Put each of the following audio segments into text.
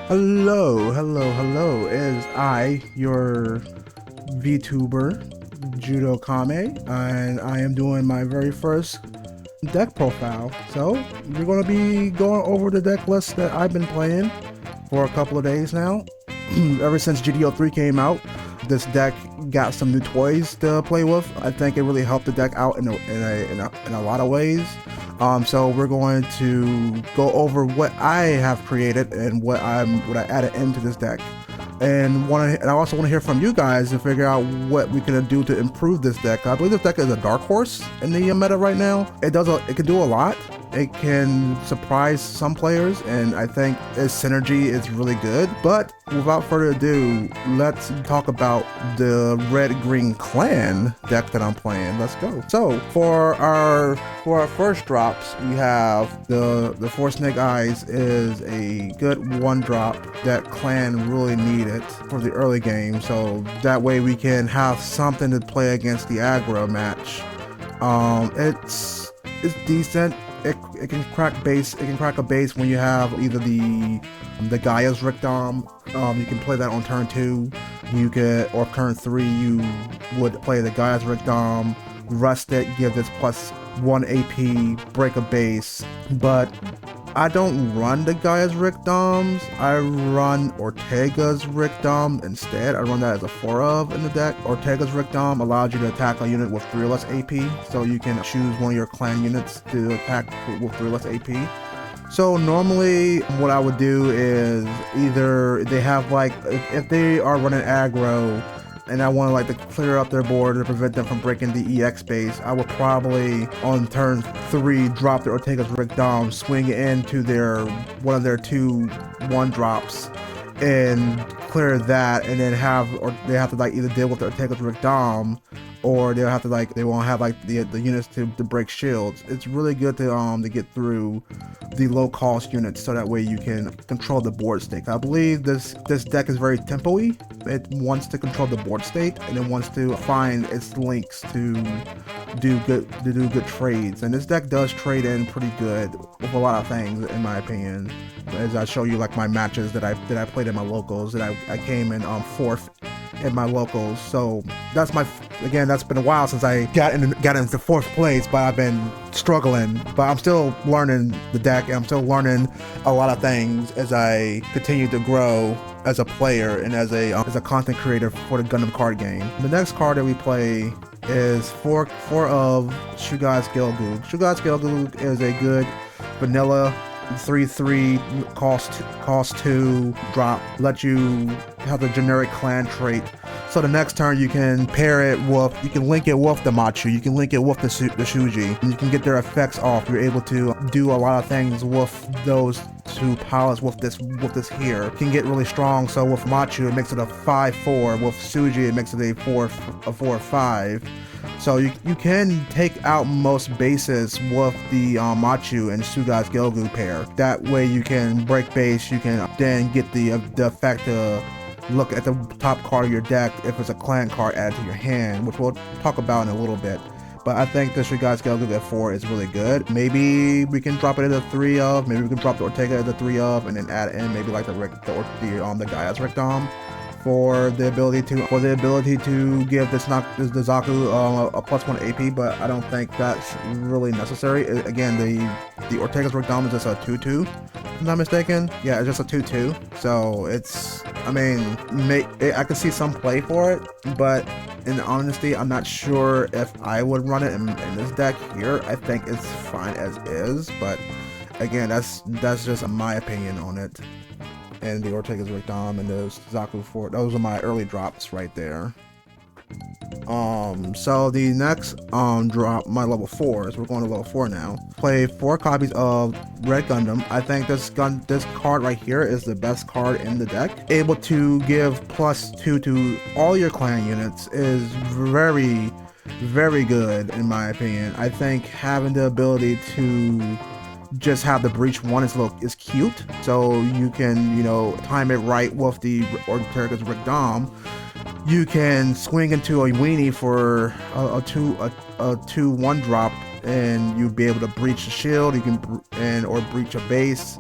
Hello. It is I, your Vtuber, JudoKame, and I am doing my very first deck profile. So, we're going to be going over the deck list that I've been playing for a couple of days now. Ever since GDO 3 came out, this deck got some new toys to play with. I think it really helped the deck out in a lot of ways. So we're going to go over what I have created and what I added into this deck, and I also want to hear from you guys to figure out what we can do to improve this deck. I believe this deck is a dark horse in the meta right now. It can do a lot. It can surprise some players, and I think its synergy is really good. But without further ado, let's talk about the red-green clan deck that I'm playing. Let's go. So for our first drops, we have the Four Snake Eyes is a good one drop that clan really needed for the early game. So that way we can have something to play against the aggro match. It's decent. It can crack base. It can crack a base when you have either the Gaia's Ricdom. You can play that on turn 2. Or turn 3. You would play the Gaia's Ricdom, rest it, give this plus 1 AP, break a base. But I don't run the Gaia's Ricdoms. I run Ortega's Ricdom instead. I run that as a 4 of in the deck. Ortega's Ricdom allows you to attack a unit with 3 or less AP, so you can choose one of your clan units to attack with 3 or less AP. So normally what I would do is either they have if they are running aggro and I want to clear up their board to prevent them from breaking the EX base, I would probably on turn 3 drop their Ortega's Ricdom, swing it into one of their 2 1-drops and clear that, and then they have to either deal with the Ortega's Ricdom, or they'll have to they won't have the units to break shields. It's really good to get through the low cost units, so that way you can control the board state. I believe this deck is very tempo-y. It wants to control the board state, and it wants to find its links to do good trades. And this deck does trade in pretty good with a lot of things, in my opinion. As I show you my matches that I played in my locals, that I came in 4th in my locals. So that's been a while since I got into 4th place, but I've been struggling. But I'm still learning the deck, and I'm still learning a lot of things as I continue to grow as a player and as a content creator for the Gundam card game. The next card that we play is 4 of Shugat's Gelgoog. Shugat's Gelgoog is a good vanilla 3/3 cost 2 drop, let you have the generic clan trait. So the next turn you can you can link it with the Machu, you can link it with the Shuji, and you can get their effects off. You're able to do a lot of things with those 2 pilots with this here. It can get really strong. So with Machu it makes it a 5/4, with Suji it makes it a 4/5. So you can take out most bases with the Machu and Shugat's Gelgoog pair. That way you can break base. You can then get the effect to look at the top card of your deck if it's a clan card added to your hand, which we'll talk about in a little bit. But I think the Shugat's Gelgoog at 4 is really good. Maybe we can drop it at a 3 of. Maybe we can drop the Ortega at a 3 of, and then add in maybe the Gaia's Ricdom for the ability to give the Zaku a plus 1 AP, but I don't think that's really necessary. Again, the Ortega's Ricdom is just a 2/2, if I'm not mistaken. Yeah, it's just a 2/2. So I can see some play for it, but in honesty, I'm not sure if I would run it in this deck here. I think it's fine as is, but again, that's just my opinion on it. And the Ortega's Ricdom and the Zaku 4, those are my early drops right there. So the next drop, my level 4s, we're going to level 4 now. Play 4 copies of Red Gundam. I think this card right here is the best card in the deck. Able to give +2 to all your clan units is very, very good in my opinion. I think having the ability to just have the breach 1 is cute, so you can time it right with the Ortega's Ricdom. You can swing into a weenie for a 2/1 drop, and you'll be able to breach a shield. You can or breach a base.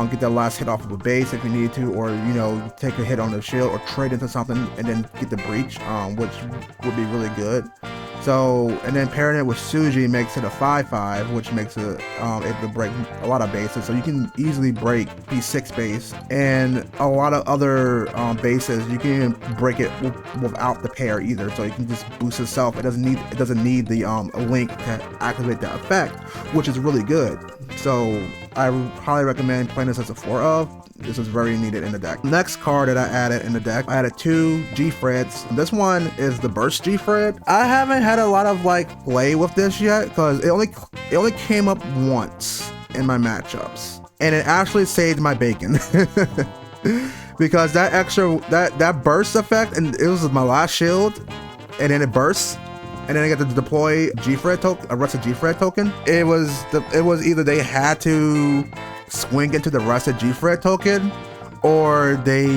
get that last hit off of a base if you need to, or you know, take a hit on the shield or trade into something and then get the breach, which would be really good. So, and then pairing it with Suji makes it a 5/5, which makes it able to break a lot of bases. So you can easily break P6 base and a lot of other bases. You can break it without the pair either. So you can just boost itself. It doesn't need the link to activate that effect, which is really good. So I highly recommend playing this as a 4 of. This is very needed in the deck. Next card that I added in the deck, I added 2 GFreDs. This one is the Burst GFreD. I haven't had a lot of like play with this yet because it only came up once in my matchups, and it actually saved my bacon because that extra that burst effect, and it was my last shield, and then it bursts. And then I get to deploy GFreD token, a rusted GFreD token. It was either they had to swing into the rusted GFreD token, or they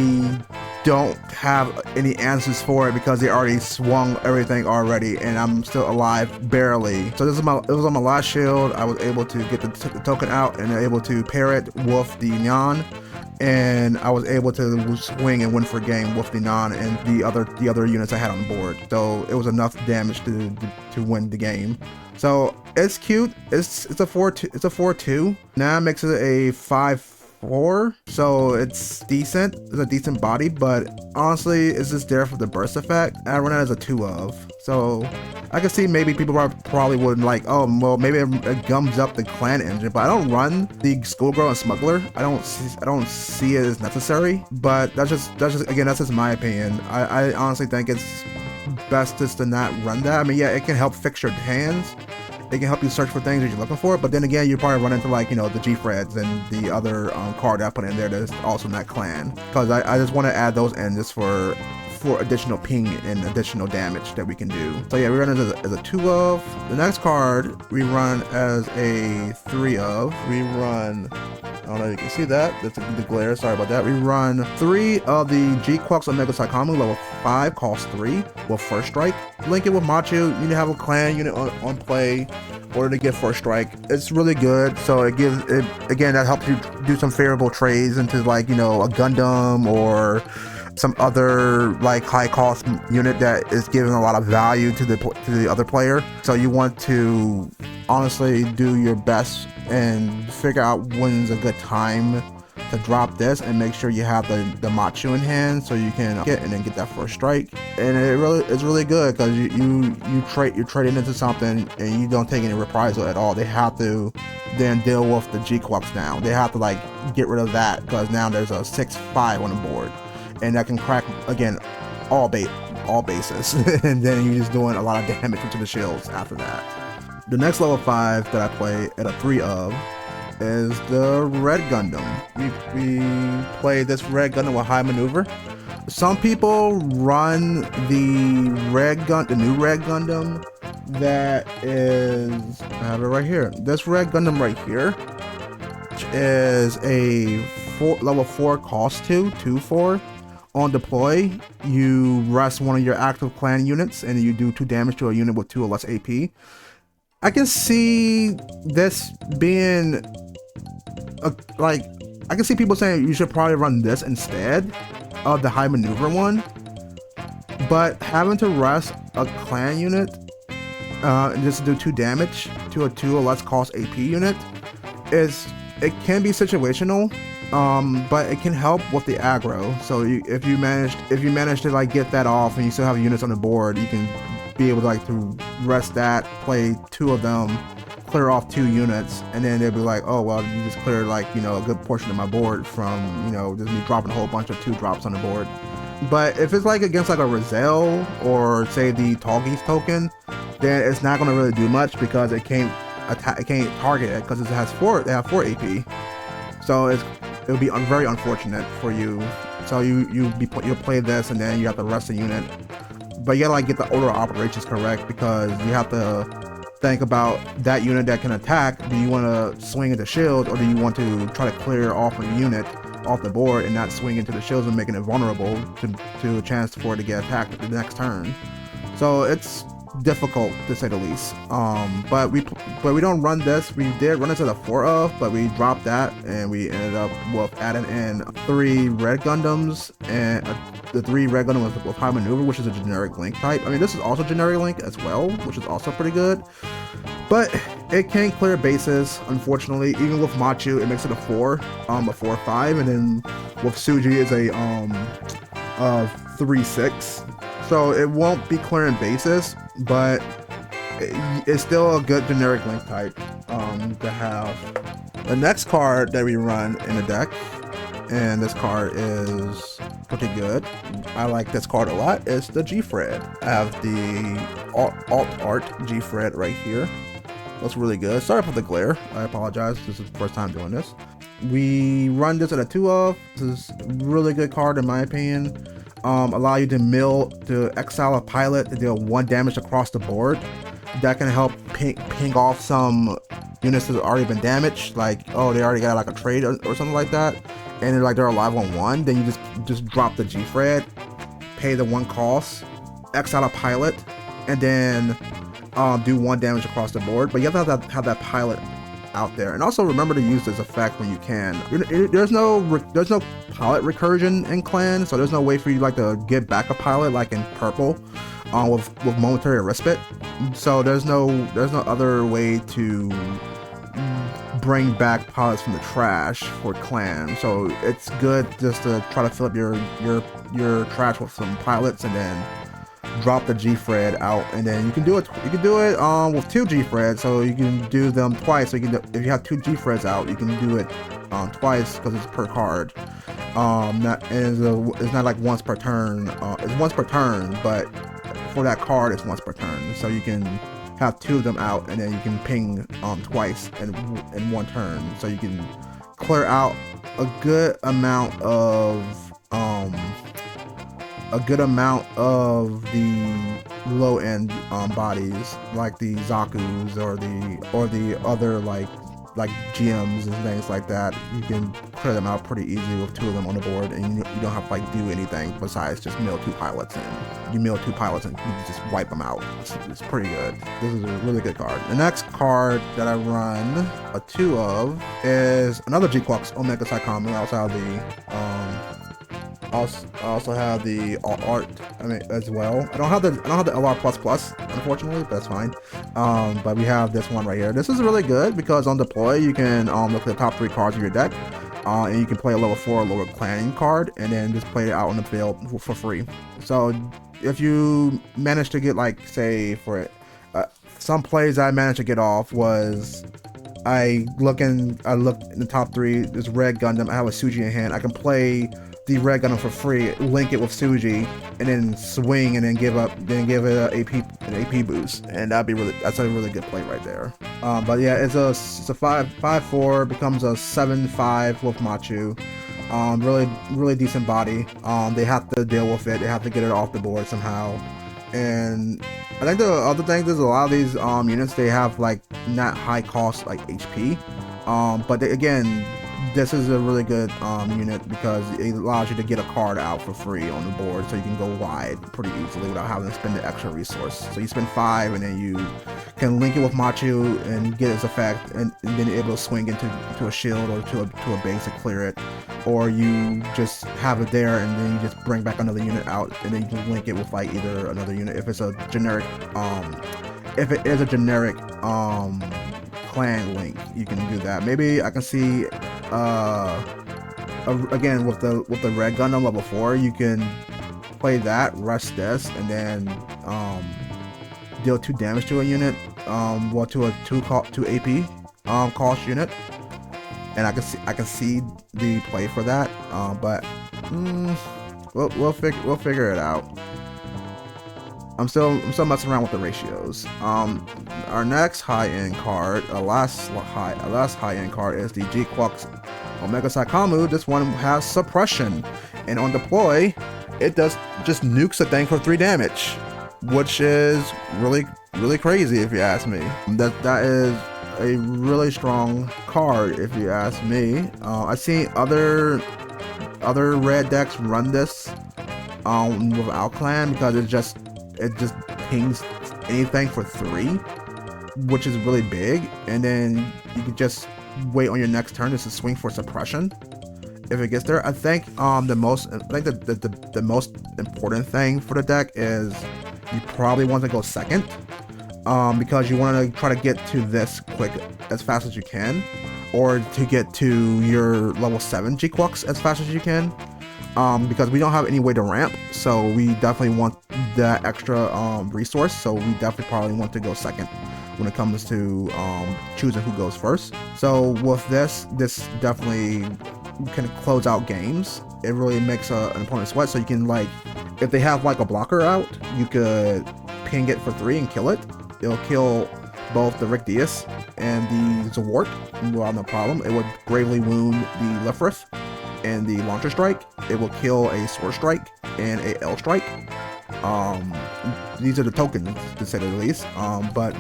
don't have any answers for it because they already swung everything already, and I'm still alive barely. So it was on my last shield. I was able to get the token out and able to pair it with the Nyan, and I was able to swing and win for game with the Nyan and the other units I had on board. So it was enough damage to win the game. So it's cute. It's a 4/2. It's a 4/2. Now it makes it a 5/4. So it's decent. It's a decent body, but honestly, it's just there for the burst effect. I run it as a 2 of. So I can see maybe people probably wouldn't like, oh, well, maybe it gums up the clan engine, but I don't run the Schoolgirl and Smuggler. I don't see it as necessary, but that's just again, that's just my opinion. I honestly think it's best just to not run that. I mean, yeah, it can help fix your hands. It can help you search for things that you're looking for, but then again, you probably run into like, you know, the GFreDs and the other card I put in there that's also in that clan, because I just want to add those in just for additional ping and additional damage that we can do. So yeah, we run it as a 2 of. The next card we run as a 3 of. We run, I don't know if you can see that, that's the glare, sorry about that. We run 3 of the G-Quux Omega Saikamu, level 5, cost 3, with first strike. Link it with Machu. You need to have a clan unit on play in order to get first strike. It's really good. So it gives it, again, that helps you do some favorable trades into like, you know, a Gundam or some other like high cost unit that is giving a lot of value to the other player. So you want to honestly do your best and figure out when's a good time to drop this, and make sure you have the Machu in hand so you can get and then get that first strike. And it's really good because you're trading into something and you don't take any reprisal at all. They have to then deal with the G-Quux now. They have to like get rid of that because now there's a 6/5 on the board, and that can crack again all bases and then you're just doing a lot of damage into the shields after that. The next level 5 that I play at a 3 of is the Red Gundam. We play this Red Gundam with high maneuver. Some people run the new Red Gundam that is, I have it right here. This Red Gundam right here, which is a level 4 cost 2/4. On deploy, you rest one of your active clan units and you do 2 damage to a unit with 2 or less AP. I can see this being I can see people saying you should probably run this instead of the high maneuver one, but having to rest a clan unit and just do 2 damage to a 2 or less cost AP unit it can be situational, but it can help with the aggro. So if you manage to like get that off and you still have units on the board, you can be able to like to rest that, play 2 of them, clear off 2 units, and then they'll be like, oh well, you just cleared like, you know, a good portion of my board from, you know, just me dropping a whole bunch of 2 drops on the board. But if it's like against like a Rizal or say the Tallgeese token, then it's not going to really do much because it can't target it because it has 4. They have 4 AP. So it would be very unfortunate for you. So you'll play this and then you have to rest the unit. But you gotta like get the order of operations correct, because you have to think about that unit that can attack. Do you want to swing into shields, or do you want to try to clear off a unit off the board and not swing into the shields and making it vulnerable to a chance for it to get attacked at the next turn? So it's difficult to say the least. But we don't run this. We did run it to the 4 of, but we dropped that and we ended up with adding in 3 red Gundams and the 3 red Gundams with high maneuver, which is a generic link type. I mean, this is also generic link as well, which is also pretty good. But it can't clear bases, unfortunately. Even with Machu, it makes it a 4, a 4-5, and then with Suji is a 3-6. So it won't be clearing bases, but it's still a good generic link type to have. The next card that we run in the deck, and this card is pretty good. I like this card a lot. It's the GFreD. I have the alt art GFreD right here. Looks really good. Sorry for the glare. I apologize. This is the first time doing this. We run this at a 2 of. This is a really good card in my opinion. Allow you to exile a pilot to deal 1 damage across the board. That can help ping off some units that have already been damaged. Like, oh, they already got like a trade or something like that, and they're alive on 1. Then you just drop the GFreD, pay the 1 cost, exile a pilot, and then do 1 damage across the board. But you have to have that pilot out there, and also remember to use this effect when you can. There's no pilot recursion in clan, so there's no way for you like to get back a pilot like in purple with momentary respite. So there's no other way to bring back pilots from the trash for clan. So it's good just to try to fill up your trash with some pilots and then drop the GFreD out, and then you can do it with 2 GFreD, so you can do them twice. So you can, if you have 2 GFreDs out, you can do it twice because it's per card. It's not like once per turn. It's once per turn, but for that card it's once per turn. So you can have 2 of them out, and then you can ping twice in 1 turn. So you can clear out a good amount of the low-end bodies, like the Zaku's or the other like GMs and things like that. You can clear them out pretty easily with 2 of them on the board, and you don't have to like do anything besides just mill 2 pilots in. You mill 2 pilots and you just wipe them out. It's pretty good. This is a really good card. The next card that I run a 2 of is another G-Quux Omega Saikamu. I also have the art, as well. I don't have the LR++, unfortunately, but that's fine. But we have this one right here. This is really good because on deploy you can look at the top 3 cards of your deck, and you can play a level 4 lower clan card, and then just play it out on the field for free. So if you manage to get, like, say for some plays I managed to get off was I looked in the top 3. There's red Gundam. I have a Suji in hand. I can play the red Gundam for free, link it with Suji, and then swing, and then give it an AP boost, and that's a really good play right there. But yeah, it's a 5/4 becomes a 7/5 with Machu. Really decent body. They have to deal with it. They have to get it off the board somehow. And I think the other thing is a lot of these units, they have like not high cost like HP. But again, this is a really good unit because it allows you to get a card out for free on the board, so you can go wide pretty easily without having to spend the extra resource. So you spend 5, and then you can link it with Machu and get its effect, and then you're able to swing into a shield or to a base to clear it, or you just have it there and then you just bring back another unit out, and then you can link it with like either another unit if it's a generic clan link. You can do that. Maybe I can see again with the red Gundam level 4, you can play that, rest this, and then deal 2 damage to a unit, to a 2 AP cost unit, and I can see the play for that, but we'll figure it out. I'm still messing around with the ratios. Our next high-end card, last high-end card is the G-Quux Omega Saikamu. This one has suppression, and on deploy, it does just nukes a thing for 3 damage, which is really crazy if you ask me. That is a really strong card if you ask me. I've seen other red decks run this without clan because it just pings anything for 3, which is really big, and then you can just wait on your next turn just to swing for suppression if it gets there. I think the most important thing for the deck is you probably want to go second, because you want to try to get to this quick as fast as you can, or to get to your level 7 G-Quux as fast as you can, because we don't have any way to ramp, so we definitely want that extra resource, so we definitely probably want to go second when it comes to choosing who goes first. So with this definitely can close out games. It really makes an opponent sweat, so you can, like, if they have like a blocker out, you could ping it for 3 and kill it. It'll kill both the Rick Diaz and the Zawart without no problem. It would gravely wound the Lefrith and the Launcher Strike. It will kill a Sword Strike and a L Strike. These are the tokens, to say the least. But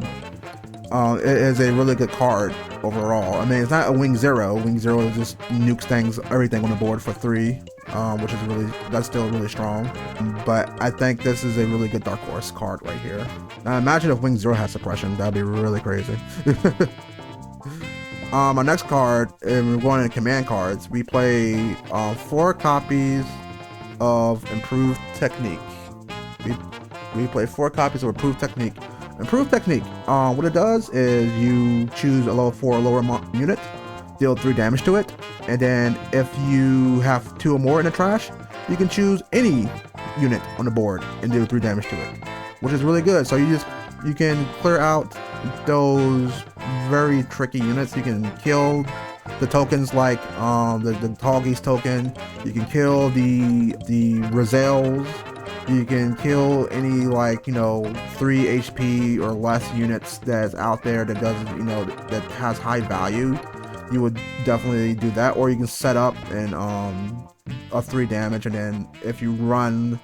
it is a really good card overall. I mean, it's not a Wing Zero. Wing Zero just nukes everything on the board for 3, which is that's still really strong. But I think this is a really good Dark Horse card right here. Now imagine if Wing Zero has suppression. That'd be really crazy. Our next card, and we're going into command cards. We play 4 copies of Improved Technique. We play 4 copies of Improved Technique. Improved Technique, what it does is you choose a level 4 or lower unit, deal 3 damage to it, and then if you have 2 or more in the trash, you can choose any unit on the board and deal 3 damage to it, which is really good. So you can clear out those very tricky units. You can kill the tokens like the Tallgeese token. You can kill the Rozelles. You can kill any, like, 3 HP or less units that's out there that doesn't, that has high value. You would definitely do that, or you can set up and a 3 damage, and then if you run,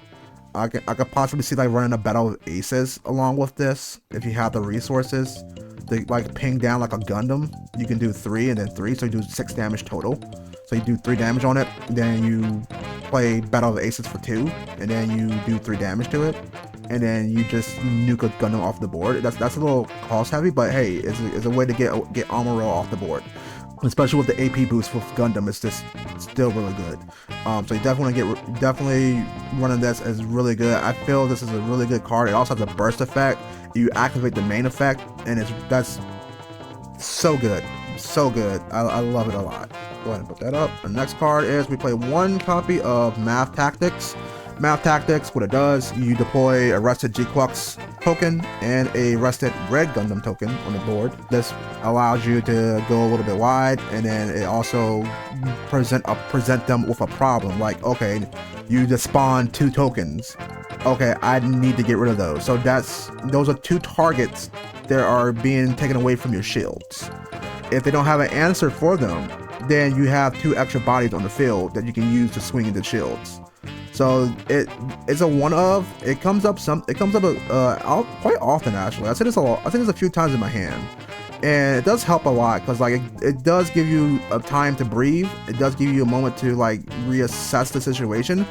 I could possibly see like running a Battle of Aces along with this if you have the resources. They like ping down like a Gundam. You can do 3 and then 3, so you do 6 damage total. So you do 3 damage on it, then you play Battle of Aces for 2, and then you do 3 damage to it, and then you just nuke a Gundam off the board. That's a little cost heavy, but hey, it's a way to get armor roll off the board. Especially with the AP boost with Gundam, it's just still really good. So you definitely running this is really good. I feel this is a really good card. It also has a burst effect. You activate the main effect, and that's so good. So good. I love it a lot. Go ahead and put that up. The next card is we play 1 copy of Math Tactics. Math Tactics, what it does, you deploy a rested G-Quux token and a rested red Gundam token on the board. This allows you to go a little bit wide, and then it also present them with a problem. Like, okay, you just spawn 2 tokens. Okay, I need to get rid of those. So those are 2 targets that are being taken away from your shields. If they don't have an answer for them, then you have 2 extra bodies on the field that you can use to swing into shields. So it's a one of. It comes up quite often actually. I think it's a few times in my hand, and it does help a lot because like it does give you a time to breathe. It does give you a moment to like reassess the situation,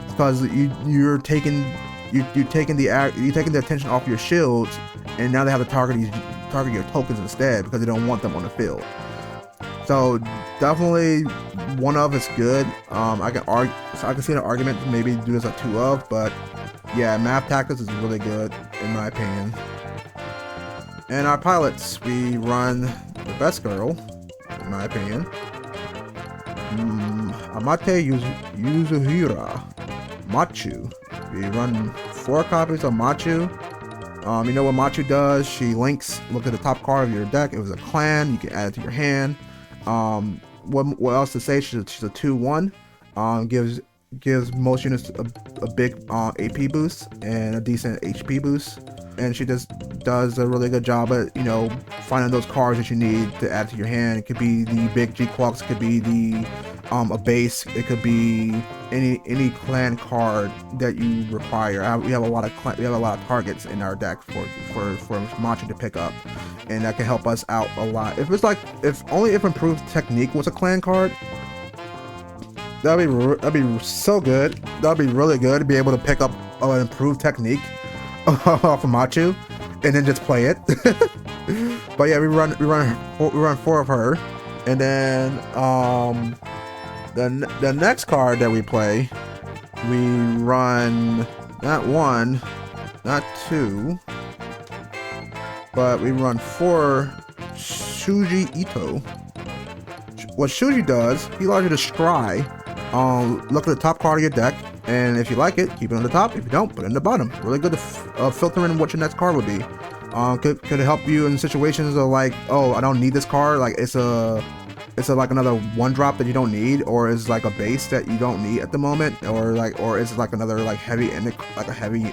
because you're taking the attention off your shields, and now they have to target your tokens instead because they don't want them on the field. So definitely one of is good. I can see an argument to maybe do this a 2 of, but yeah, Math Tactics is really good in my opinion. And our pilots, we run the best girl, in my opinion, Amate Yuzuhira Machu. We run 4 copies of Machu. You know what Machu does? She links. Look at the top card of your deck. It was a clan. You can add it to your hand. What else to say? She's a 2/1. Gives most units a big AP boost and a decent HP boost, and she just does a really good job at finding those cards that you need to add to your hand. It could be the big G-Quux, could be the a base, it could be any clan card that you require. We have a lot of targets in our deck for Machu to pick up, and that can help us out a lot. If Improved Technique was a clan card, that'd be so good. That'd be really good to be able to pick up an Improved Technique off of Machu, and then just play it. But yeah, we run 4 of her, and then the next card that we play, we run not 1, not 2, but we run 4 Shuji Ito. What Shuji does, he allows you to scry. Look at the top card of your deck, and if you like it, keep it on the top. If you don't, put it in the bottom. Really good to filter in what your next card would be. Could help you in situations of like, oh, I don't need this card. Like it's like another 1-drop that you don't need, or is like a base that you don't need at the moment, or is like another like heavy end, like a heavy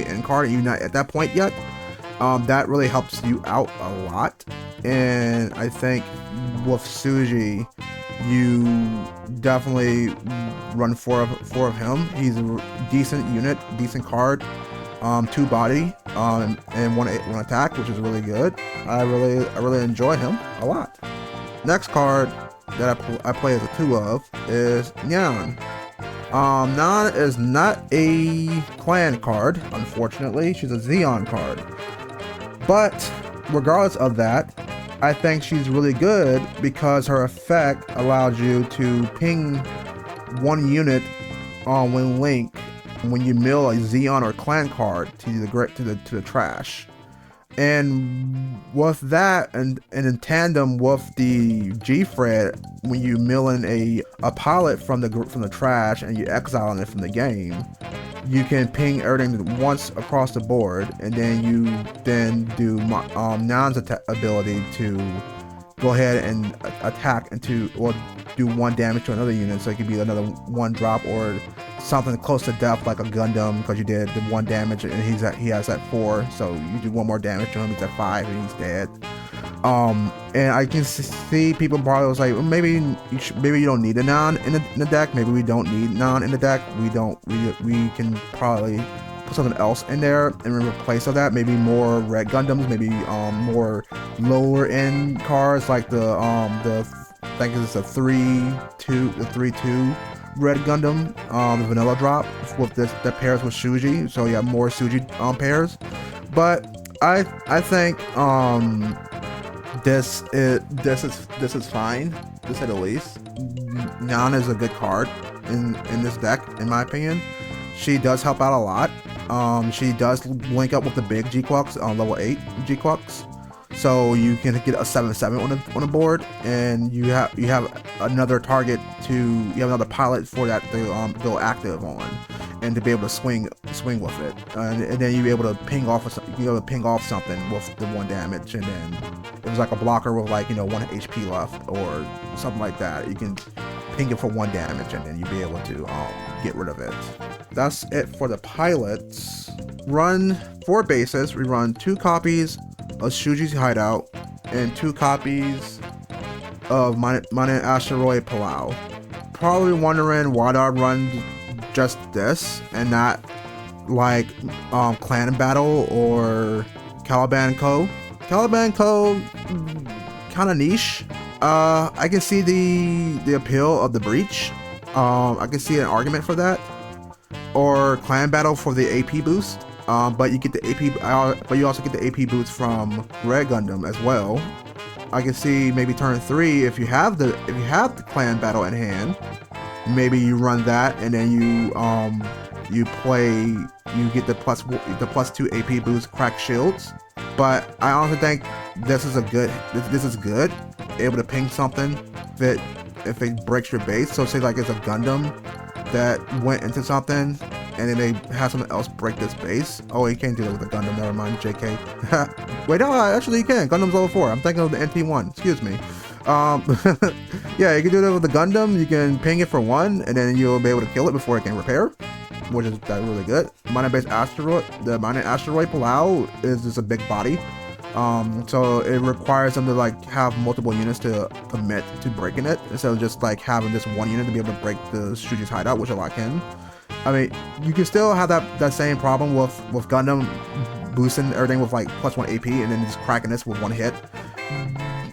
end card, and you're not at that point yet. That really helps you out a lot, and I think with Suji, you definitely run 4 of him. He's a decent unit, decent card, 2 body, and 1 attack, which is really good. I really enjoy him a lot. Next card that I play as a 2 of is Nyan. Nyan is not a clan card, unfortunately. She's a Zeon card. But regardless of that, I think she's really good because her effect allows you to ping 1 unit when Link, when you mill a Zeon or clan card to the trash. And with that, and in tandem with the GFreD, when you mill in a pilot from the trash and you exile it from the game, you can ping everything once across the board, and then you do Nan's ability to go ahead and attack or do 1 damage to another unit. So it could be another 1-drop or something close to death, like a Gundam, because you did the 1 damage and he has that 4, so you do 1 more damage to him, he's at 5 and he's dead. And I can see people probably was like, well, maybe you don't need a Nan in the deck. Maybe we don't need Nan in the deck. We can probably put something else in there and replace of that. Maybe more red Gundams. Maybe more lower end cards like I think it's a 3/2 red Gundam, the vanilla drop with this that pairs with Shuji. So yeah, more Shuji pairs. But I think this is fine, to say the least. Nan is a good card in this deck, in my opinion. She does help out a lot. She does link up with the big G-Quux on level 8 G-Quux, so you can get a 7/7 on the board, and you have another target you have another pilot for that to go active on, and to be able to swing with it, and then you'll be able to ping off something with the 1 damage, and then it was like a blocker with 1 HP left or something like that. You can ping it for 1 damage, and then you'll be able to get rid of it. That's it for the pilots. Run 4 bases. We run 2 copies of Shuji's Hideout and 2 copies of Mine Asteroid Palau. Probably wondering why do I run just this and not like Clan Battle or Caliban Co. Caliban Co. kind of niche. I can see the appeal of the Breach. I can see an argument for that, or Clan Battle for the AP boost. But you get the AP, but you also get the AP boots from Red Gundam as well. I can see maybe turn 3 if you have the Clan Battle in hand. Maybe you run that, and then you get the plus 2 AP boost, crack shields. But I honestly think this is good. Able to ping something that if it breaks your base. So say like it's a Gundam that went into something, and then they have something else break this base. Oh, you can't do that with a Gundam, never mind, JK. Wait, no, actually you can. Gundam's level 4. I'm thinking of the NT1, excuse me. Yeah, you can do that with the Gundam. You can ping it for 1, and then you'll be able to kill it before it can repair, which is really good. Minor-based asteroid, the Minor Asteroid Palau is just a big body. So it requires them to like have multiple units to commit to breaking it, instead of just like having just 1 unit to be able to break the Shuji's Hideout, which a lot can. I mean, you can still have that same problem with Gundam boosting everything with like plus 1 AP and then just cracking this with 1 hit.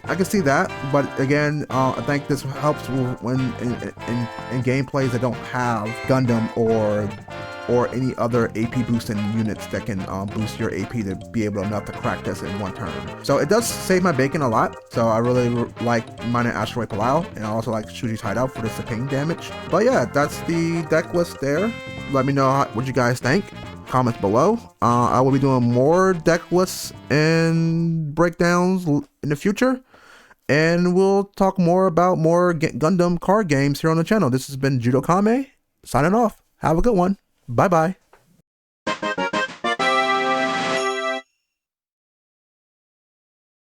I can see that, but again, I think this helps when in gameplays that don't have Gundam or or any other AP boosting units that can boost your AP to be able enough to crack this in one turn. So it does save my bacon a lot. So I really like Minor Asteroid Palau, and I also like Shuji's Hideout for this pain damage. But yeah, that's the deck list there. Let me know what you guys think. Comments below. I will be doing more deck lists and breakdowns in the future. And we'll talk more about more Gundam card games here on the channel. This has been JudoKame, signing off. Have a good one. Bye-bye.